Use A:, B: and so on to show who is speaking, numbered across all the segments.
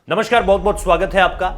A: नमस्कार, बहुत बहुत स्वागत है आपका।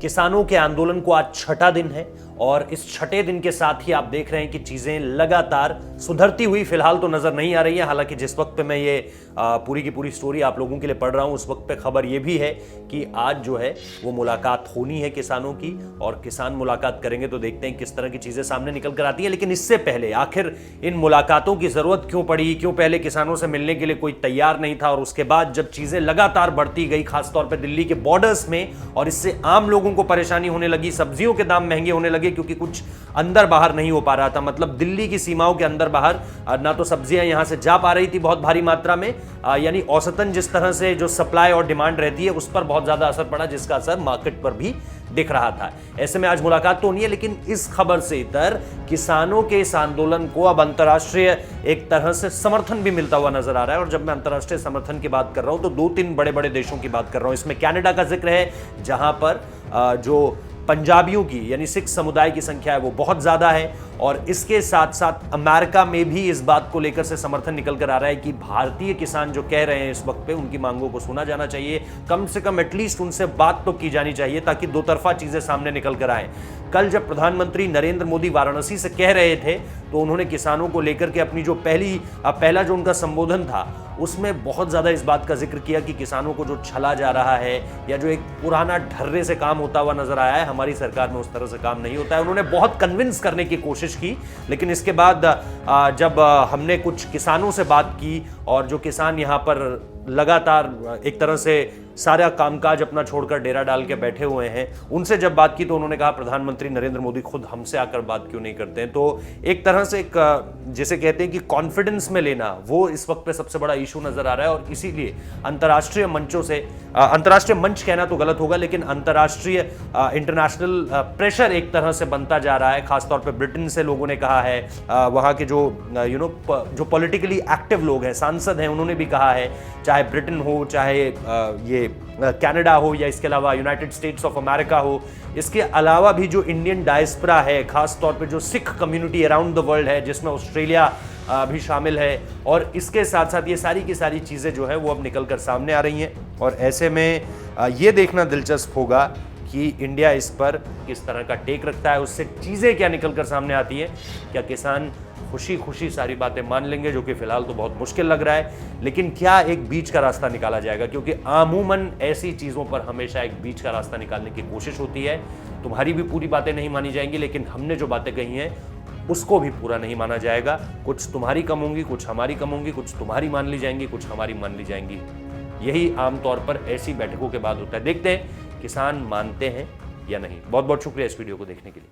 A: किसानों के आंदोलन को आज छठा दिन है और इस छठे दिन के साथ ही आप देख रहे हैं कि चीजें लगातार सुधरती हुई फिलहाल तो नजर नहीं आ रही है। हालांकि जिस वक्त पे मैं ये पूरी की पूरी स्टोरी आप लोगों के लिए पढ़ रहा हूं उस वक्त पे खबर ये भी है कि आज जो है वो मुलाकात होनी है किसानों की, और किसान मुलाकात करेंगे तो देखते हैं किस तरह की चीजें सामने निकल कर आती है। लेकिन इससे पहले आखिर इन मुलाकातों की जरूरत क्यों पड़ी, क्यों पहले किसानों से मिलने के लिए कोई तैयार नहीं था, और उसके बाद जब चीजें लगातार बढ़ती गई खासतौर पर दिल्ली के बॉर्डर्स में, और इससे आम लोगों को परेशानी होने लगी, सब्जियों के दाम महंगे होने लगे क्योंकि कुछ अंदर बाहर नहीं हो पा रहा था। मतलब दिल्ली की सीमाओं के अंदर बाहर ना तो सब्जियां यहां से जा पा रही थी बहुत भारी मात्रा में, यानी औसतन जिस तरह से जो सप्लाई और डिमांड रहती है उस पर बहुत ज्यादा असर पड़ा, जिसका असर मार्केट पर भी दिख रहा था। ऐसे में आज मुलाकात तो नहीं है, लेकिन इस खबर से इधर किसानों के इस आंदोलन को अब अंतर्राष्ट्रीय एक तरह से समर्थन भी मिलता हुआ नजर आ रहा है। और जब मैं अंतर्राष्ट्रीय समर्थन की बात कर रहा हूं तो 2-3 बड़े बड़े देशों की बात कर रहा हूं। इसमें कनाडा का जिक्र है, जहां पर जो पंजाबियों की यानी सिख समुदाय की संख्या है वो बहुत ज्यादा है, और इसके साथ साथ अमेरिका में भी इस बात को लेकर से समर्थन निकल कर आ रहा है कि भारतीय किसान जो कह रहे हैं इस वक्त पे उनकी मांगों को सुना जाना चाहिए, कम से कम एटलीस्ट उनसे बात तो की जानी चाहिए ताकि दो तरफा चीजें सामने निकल कर आए। कल जब प्रधानमंत्री नरेंद्र मोदी वाराणसी से कह रहे थे तो उन्होंने किसानों को लेकर के अपनी जो पहला जो उनका संबोधन था उसमें बहुत ज्यादा इस बात का जिक्र किया कि किसानों को जो छला जा रहा है या जो एक पुराना ढर्रे से काम होता हुआ नजर आया है, हमारी सरकार में उस तरह से काम नहीं होता है। उन्होंने बहुत कन्विंस करने की कोशिश की, लेकिन इसके बाद जब हमने कुछ किसानों से बात की और जो किसान यहाँ पर लगातार एक तरह से सारा कामकाज अपना छोड़कर डेरा डाल के बैठे हुए हैं, उनसे जब बात की तो उन्होंने कहा प्रधानमंत्री नरेंद्र मोदी खुद हमसे आकर बात क्यों नहीं करते हैं। तो एक तरह से जिसे कहते हैं कि कॉन्फिडेंस में लेना, वो इस वक्त पे सबसे बड़ा इशू नजर आ रहा है। और इसीलिए अंतर्राष्ट्रीय मंचों से, अंतर्राष्ट्रीय मंच कहना तो गलत होगा, लेकिन अंतर्राष्ट्रीय इंटरनेशनल प्रेशर एक तरह से बनता जा रहा है। खासतौर पर ब्रिटेन से लोगों ने कहा है, वहां के जो जो पॉलिटिकली एक्टिव लोग हैं, सांसद हैं, उन्होंने भी कहा है, चाहे ब्रिटेन हो, चाहे ये कनाडा हो, या इसके अलावा यूनाइटेड स्टेट्स ऑफ अमेरिका हो, इसके अलावा भी जो इंडियन डायस्पोरा है, खास तौर पे जो Sikh community around the world है, जिसमें ऑस्ट्रेलिया भी शामिल है, और इसके साथ साथ ये सारी की सारी चीज़ें जो है वो अब निकल कर सामने आ रही हैं। और ऐसे में ये देखना दिलचस्प होगा कि इंडिया इस पर किस तरह का टेक रखता है, उससे चीज़ें क्या निकल कर सामने आती हैं। क्या किसान खुशी खुशी सारी बातें मान लेंगे, जो कि फिलहाल तो बहुत मुश्किल लग रहा है, लेकिन क्या एक बीच का रास्ता निकाला जाएगा, क्योंकि आमूमन ऐसी चीज़ों पर हमेशा एक बीच का रास्ता निकालने की कोशिश होती है। तुम्हारी भी पूरी बातें नहीं मानी जाएंगी, लेकिन हमने जो बातें कही हैं उसको भी पूरा नहीं माना जाएगा। कुछ तुम्हारी कम होंगी, कुछ हमारी कम होंगी, कुछ तुम्हारी मान ली जाएंगी, कुछ हमारी मान ली जाएंगी। यही आमतौर पर ऐसी बैठकों के बाद होता है। देखते हैं किसान मानते हैं या नहीं। बहुत बहुत शुक्रिया इस वीडियो को देखने के लिए।